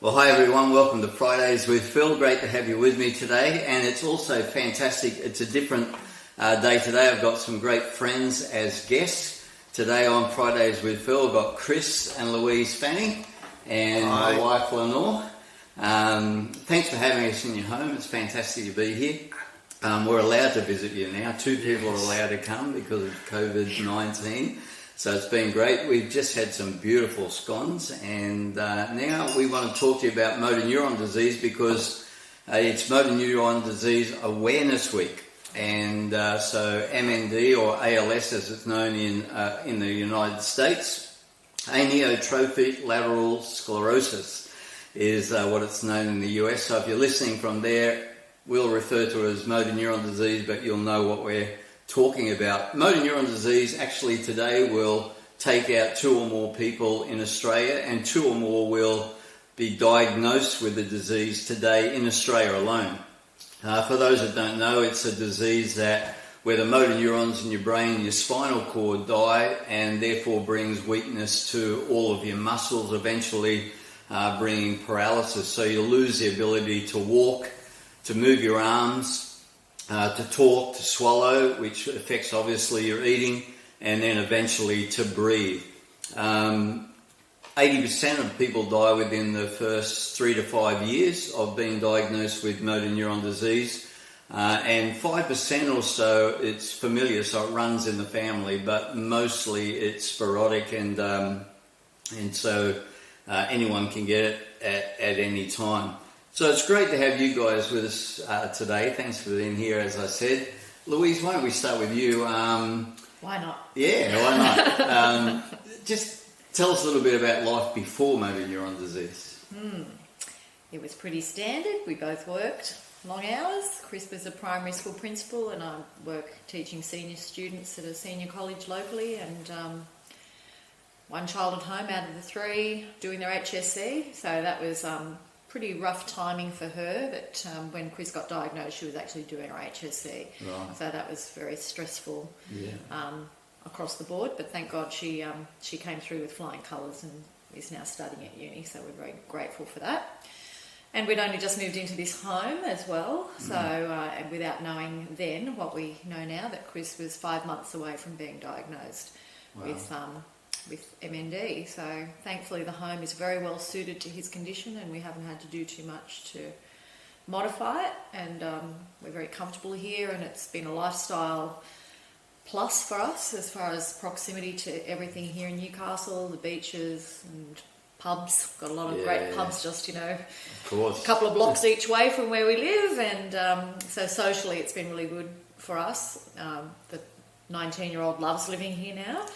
Well, hi everyone, welcome to Fridays with Phil. Great to have you with me today, and it's also fantastic. It's a different day today. I've got some great friends as guests. Today on Fridays with Phil, I've got Chris and Louise Fanning and my wife Lenore. Thanks for having us in your home. It's fantastic to be here. We're allowed to visit you now. 2 people are allowed to come because of COVID-19. So it's been great. We've just had some beautiful scones, and now we want to talk to you about motor neuron disease because it's Motor Neuron Disease Awareness Week. And so MND, or ALS as it's known in the United States, amyotrophic lateral sclerosis is what it's known in the US. So if you're listening from there, we'll refer to it as motor neuron disease, but you'll know what we're talking about. Motor neuron disease actually today will take out 2 or more people in Australia, and 2 or more will be diagnosed with the disease today in Australia alone. For those that don't know, it's a disease where the motor neurons in your brain, your spinal cord die, and therefore brings weakness to all of your muscles, eventually bringing paralysis. So you lose the ability to walk, to move your arms, to talk, to swallow, which affects obviously your eating, and then eventually to breathe. 80% of people die within the first 3 to 5 years of being diagnosed with motor neuron disease, and 5% or so it's familiar, so it runs in the family, but mostly it's sporadic, and so anyone can get it at any time. So it's great to have you guys with us today. Thanks for being here, as I said. Louise, why don't we start with you? Why not? Yeah, why not? Just tell us a little bit about life before motor neuron disease. It was pretty standard. We both worked long hours. Chris was a primary school principal, and I work teaching senior students at a senior college locally, and 1 child at home out of the 3 doing their HSC. So that was pretty rough timing for her, that when Chris got diagnosed, she was actually doing her HSC. Right. So that was very stressful across the board, but thank God she came through with flying colours and is now studying at uni, so we're very grateful for that. And we'd only just moved into this home as well, so and without knowing then what we know now, that Chris was 5 months away from being diagnosed with MND. So thankfully the home is very well suited to his condition, and we haven't had to do too much to modify it, and we're very comfortable here, and it's been a lifestyle plus for us as far as proximity to everything here in Newcastle, the beaches and pubs. Got a lot of great pubs just, of course, a couple of blocks each way from where we live, and so socially it's been really good for us. The 19-year-old loves living here now.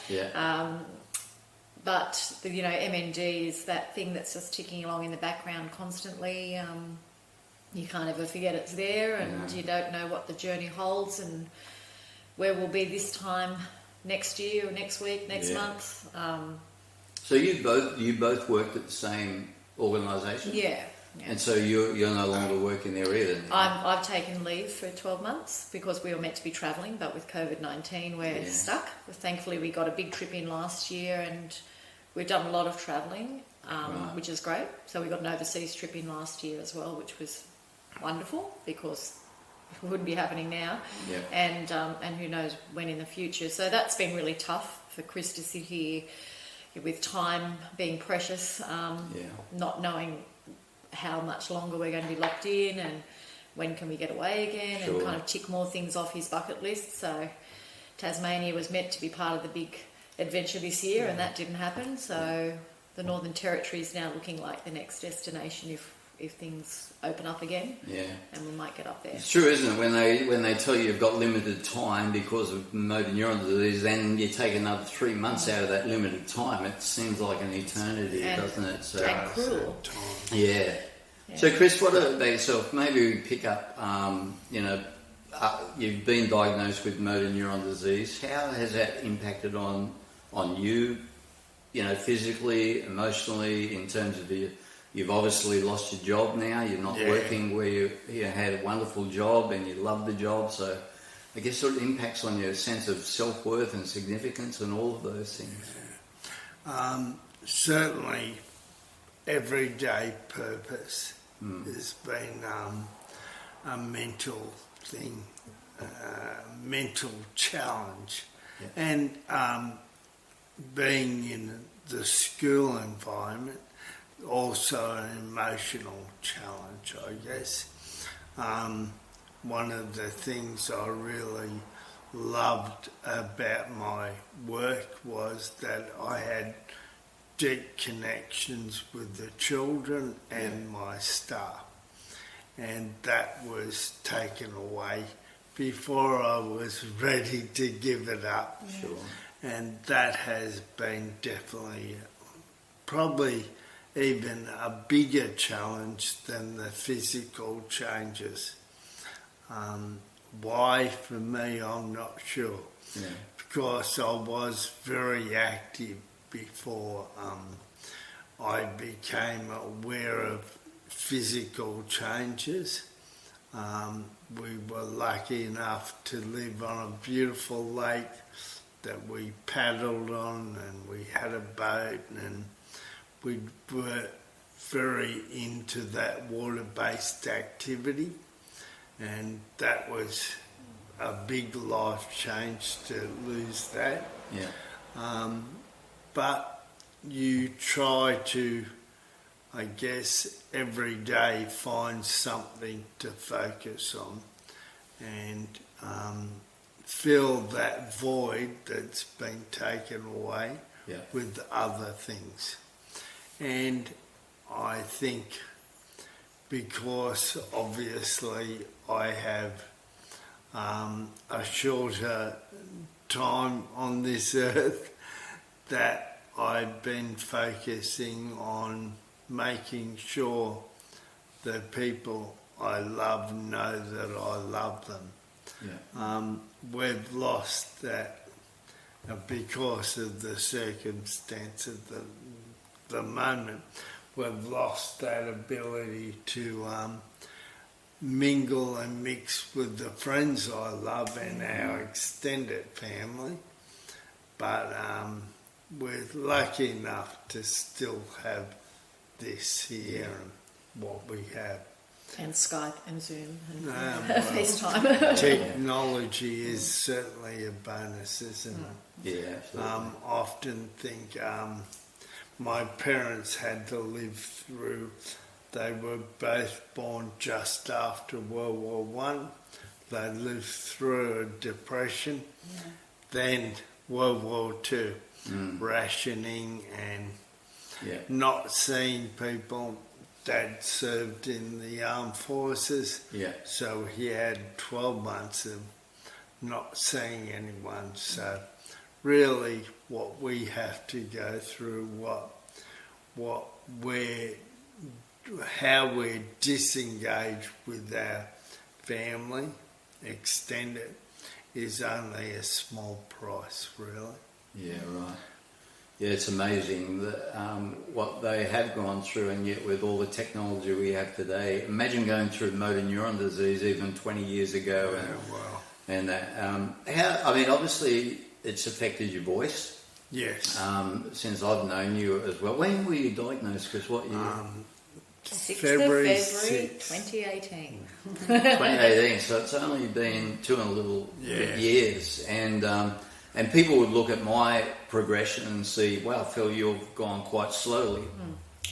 But MND is that thing that's just ticking along in the background constantly. You can't ever forget it's there, and you don't know what the journey holds and where we'll be this time next year or next week, next month. So you both worked at the same organisation? Yeah. And so you're no longer working there either? I've taken leave for 12 months because we were meant to be travelling, but with COVID-19 we're stuck. Thankfully we got a big trip in last year, and we've done a lot of travelling, which is great. So we got an overseas trip in last year as well, which was wonderful because it wouldn't be happening now, and who knows when in the future. So that's been really tough for Chris to sit here with time being precious, not knowing how much longer we're going to be locked in and when can we get away again, and kind of tick more things off his bucket list. So Tasmania was meant to be part of the big adventure this year, and that didn't happen. So the Northern Territory is now looking like the next destination if things open up again, and we might get up there. It's true, isn't it? When they tell you you've got limited time because of motor neuron disease, then you take another 3 months out of that limited time. It seems like an eternity, doesn't it? So, and cruel. Yeah. So, Chris, what about yourself? Maybe we pick up. You've been diagnosed with motor neuron disease. How has that impacted on you? Physically, emotionally, in terms of You've obviously lost your job now. You're not working where you had a wonderful job and you loved the job. So I guess it impacts on your sense of self-worth and significance and all of those things. Certainly, everyday purpose has been a mental thing, mental challenge. Yeah. And being in the school environment, also an emotional challenge, I guess. One of the things I really loved about my work was that I had deep connections with the children and my staff, and that was taken away before I was ready to give it up. Sure. And that has been definitely probably even a bigger challenge than the physical changes. Why, for me, I'm not sure. Yeah. Because I was very active before I became aware of physical changes. We were lucky enough to live on a beautiful lake that we paddled on, and we had a boat, and we were very into that water-based activity, and that was a big life change to lose that. Yeah. But you try to, I guess, every day find something to focus on and fill that void that's been taken away with other things. And I think because obviously I have a shorter time on this earth, that I've been focusing on making sure the people I love know that I love them. Yeah. We've lost that because of the circumstance of the moment. We've lost that ability to mingle and mix with the friends I love and our extended family. But we're lucky enough to still have this here and what we have. And Skype and Zoom and well, FaceTime. Technology is certainly a bonus, isn't it? Yeah, absolutely. I often think my parents had to live through, they were both born just after World War One. They lived through a depression, then World War Two, rationing and not seeing people. Dad served in the armed forces, so he had 12 months of not seeing anyone. So really what we have to go through, how we're disengaged with our family, extended, is only a small price, really. Yeah, right. Yeah, it's amazing that what they have gone through, and yet with all the technology we have today, imagine going through motor neuron disease even 20 years ago. And that, I mean, obviously it's affected your voice. Yes. Since I've known you as well. When were you diagnosed? Because what year? 6th February of February 2018. 2018. So it's only been 2 and a little years, and people would look at my progression and see, wow, Phil, you've gone quite slowly.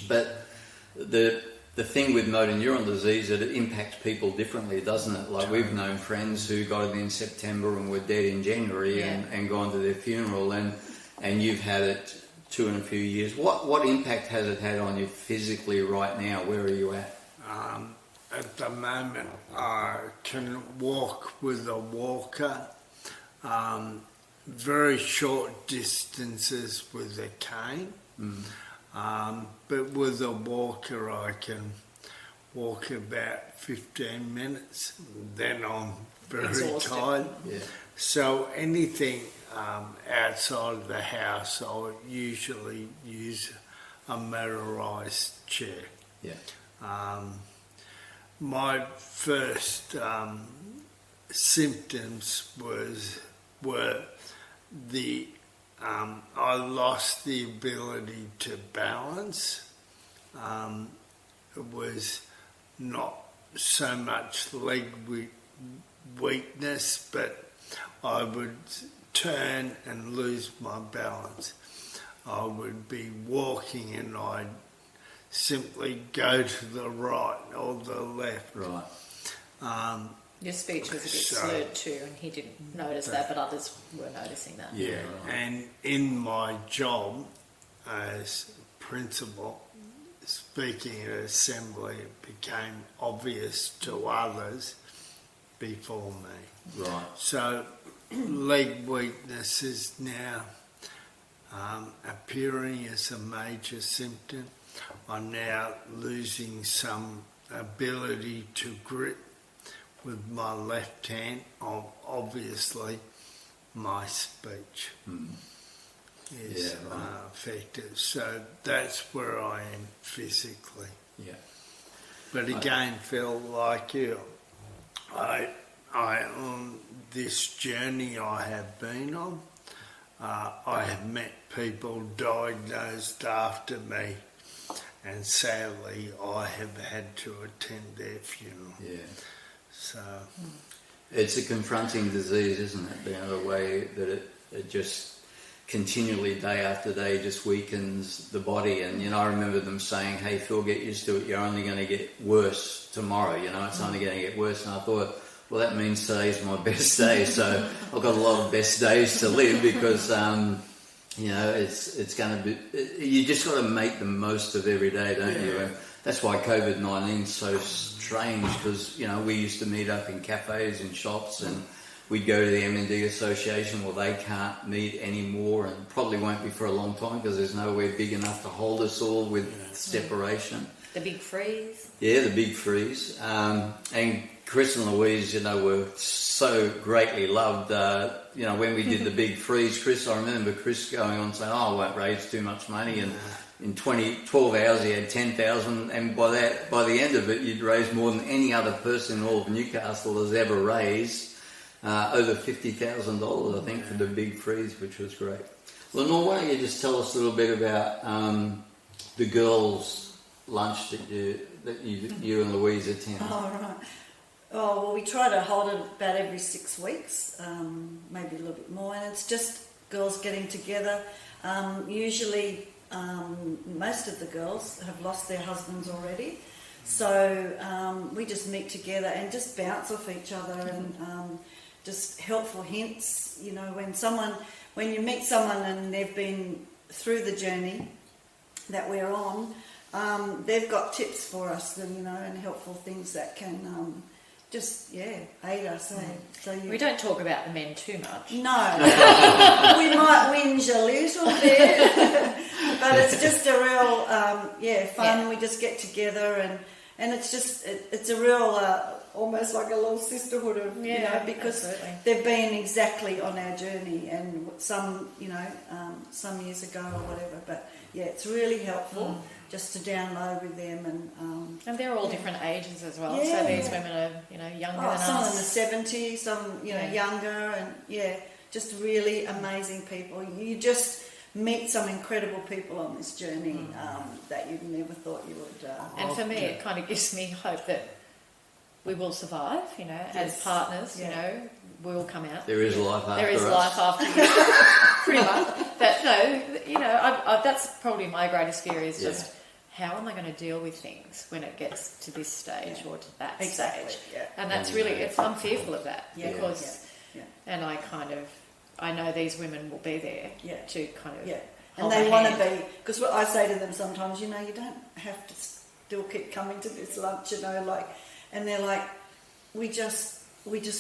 But the thing with motor neuron disease is that it impacts people differently, doesn't it? Like we've known friends who got it in September and were dead in January and gone to their funeral, and you've had it 2 and a few years. What impact has it had on you physically right now? Where are you at? At the moment, I can walk with a walker. Very short distances with a cane, but with a walker I can walk about 15 minutes, then I'm very tired. Yeah. So anything outside of the house, I usually use a motorised chair. Yeah. My first symptoms were I lost the ability to balance, it was not so much leg weakness, but I would turn and lose my balance. I would be walking and I'd simply go to the right or the left. Right. Your speech was a bit slurred too, and he didn't notice that, but others were noticing that. Yeah, right. And in my job as principal, speaking at assembly, it became obvious to others before me. Right. So leg weakness is now appearing as a major symptom. I'm now losing some ability to grip with my left hand. Obviously, my speech is affected. So that's where I am physically. Yeah. But again, Phil, like you, I on this journey I have been on, I have met people diagnosed after me, and sadly I have had to attend their funeral. Yeah. So it's a confronting disease, isn't it? The way that it just continually, day after day, just weakens the body. And, you know, I remember them saying, hey, Phil, get used to it. You're only going to get worse tomorrow. You know, it's only going to get worse. And I thought, well, that means today's my best day. So I've got a lot of best days to live because, you know, it's going to be, you just got to make the most of every day, don't you? And that's why COVID-19 is so strange because, you know, we used to meet up in cafes and shops and we'd go to the MND association. Well, they can't meet anymore and probably won't be for a long time because there's nowhere big enough to hold us all with separation. The big freeze. Yeah, the big freeze. And Chris and Louise, you know, were so greatly loved. You know, when we did the big freeze, Chris, I remember Chris going on saying, oh, I won't raise too much money. And in 12 hours, he had 10,000. And by the end of it, you'd raised more than any other person in all of Newcastle has ever raised. Over $50,000, I think, for the big freeze, which was great. Lenore, why don't you just tell us a little bit about the girls' lunch that you and Louise attend? Oh, right. Oh, well, we try to hold it about every 6 weeks, maybe a little bit more, and it's just girls getting together. Usually, most of the girls have lost their husbands already, so we just meet together and just bounce off each other and just helpful hints. You know, when you meet someone and they've been through the journey that we're on, they've got tips for us, and, you know, and helpful things that can just aid us. So We don't talk about the men too much. No, we might whinge a little bit, but it's just a real fun. Yeah. We just get together and it's just it's a real almost like a little sisterhood of you know, because absolutely. they've been exactly on our journey, and some some years ago or whatever. But yeah, it's really helpful just to download with them And they're all different ages as well. Yeah. So these women are, you know, younger than some us. in the 70s, some younger, and just really amazing people. You just meet some incredible people on this journey that you never thought you would. And for me, it kind of gives me hope that we will survive, you know, as partners, you know, we will come out. There is life after There is us. life after you, pretty much. But no, you know, I, that's probably my greatest fear is just how am I going to deal with things when it gets to this stage or to that stage? Yeah. And that's really, I'm fearful of that because, and I know these women will be there to kind of and they want to be, because what I say to them sometimes, you know, you don't have to still keep coming to this lunch, you know, like, and they're like, we just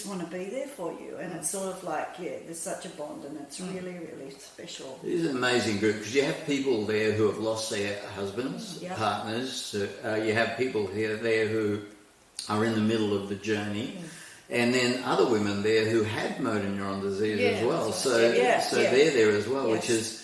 want to be there for you, and it's sort of like, there's such a bond, and it's really, really special. It is an amazing group because you have people there who have lost their husbands, partners. You have people there who are in the middle of the journey, and then other women there who have motor neuron disease as well. So they're there as well, which is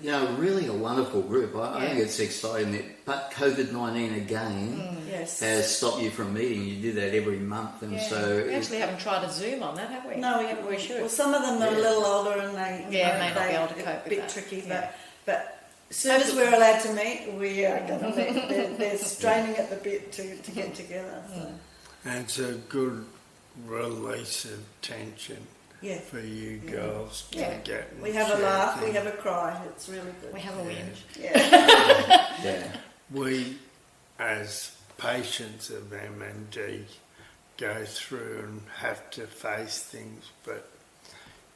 you know, really a wonderful group. I think it's exciting. But COVID-19 again has stopped you from meeting. You do that every month, and so we actually haven't tried a Zoom on that, have we? No, we should. Well, some of them are a little older, and they may not be able to cope with bit that. tricky, Yeah. but As soon as we're allowed to meet, we are going to meet. They're straining at the bit to get together. So. And it's a good release of tension for you girls to get. We have a laugh, we have a cry. It's really good. We have a whinge. Yeah. We, as patients of MND, go through and have to face things, but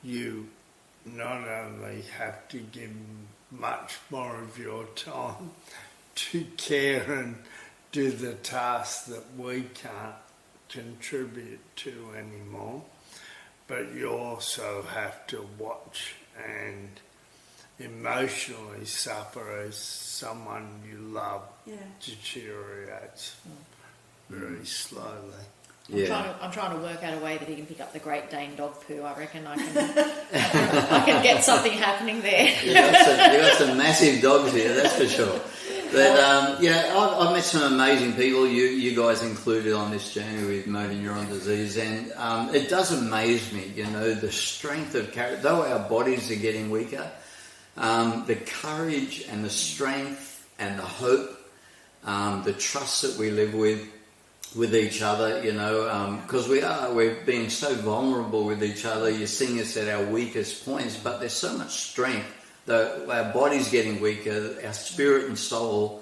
you not only have to give much more of your time to care and do the tasks that we can't contribute to anymore, but you also have to watch and emotionally suffer as someone you love deteriorates very slowly. I'm trying to work out a way that he can pick up the Great Dane dog poo. I reckon I can get something happening there. You got some massive dogs here, that's for sure. But I've met some amazing people, you guys included on this journey with motor neuron disease, and it does amaze me, the strength of character. Though our bodies are getting weaker, the courage and the strength and the hope, the trust that we live with each other, because we're being so vulnerable with each other. You're seeing us at our weakest points, but there's so much strength. Though our body's getting weaker, our spirit and soul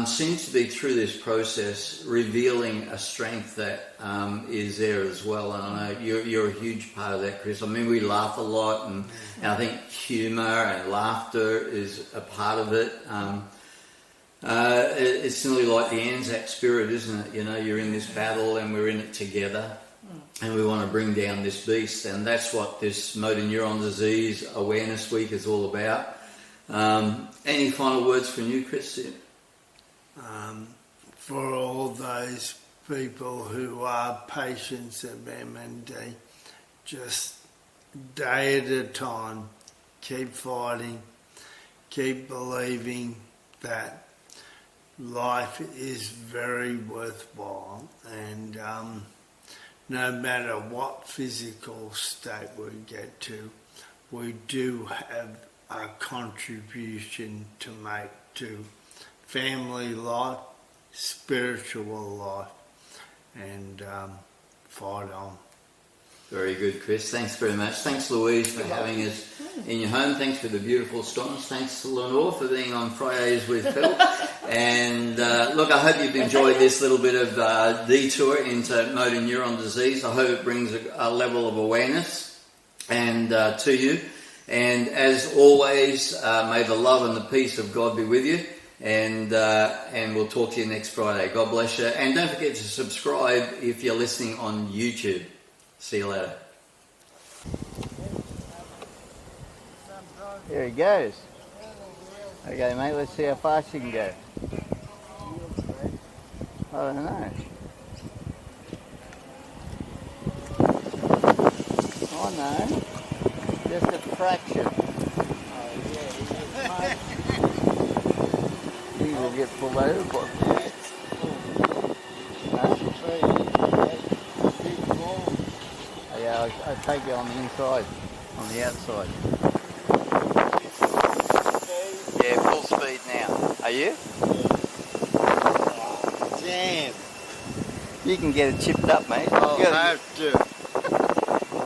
seems to be through this process revealing a strength that is there as well. And I know you're a huge part of that, Chris. I mean, we laugh a lot, and I think humour and laughter is a part of it. It's nearly like the Anzac spirit, isn't it? You're in this battle and we're in it together, and we want to bring down this beast, and that's what this Motor Neuron Disease Awareness Week is all about. Any final words from you, Chris? For all those people who are patients of MND, just day at a time, keep fighting, keep believing that life is very worthwhile, and no matter what physical state we get to, we do have a contribution to make to family life, spiritual life, and fight on. Very good, Chris. Thanks very much. Thanks, Louise, for having us in your home. Thanks for the beautiful scones. Thanks to Lenore for being on Fridays with Phil. And look, I hope you've enjoyed this little bit of detour into motor neuron disease. I hope it brings a level of awareness and to you. And as always, may the love and the peace of God be with you. And we'll talk to you next Friday. God bless you. And don't forget to subscribe if you're listening on YouTube. See you later. There he goes. Okay, mate, let's see how fast you can go. I don't know. Oh no, just a fraction. He will get pulled over. Yeah, I'll take you on the inside, on the outside. Yeah, full speed now. Are you? Damn. You can get it chipped up, mate. I'll have to.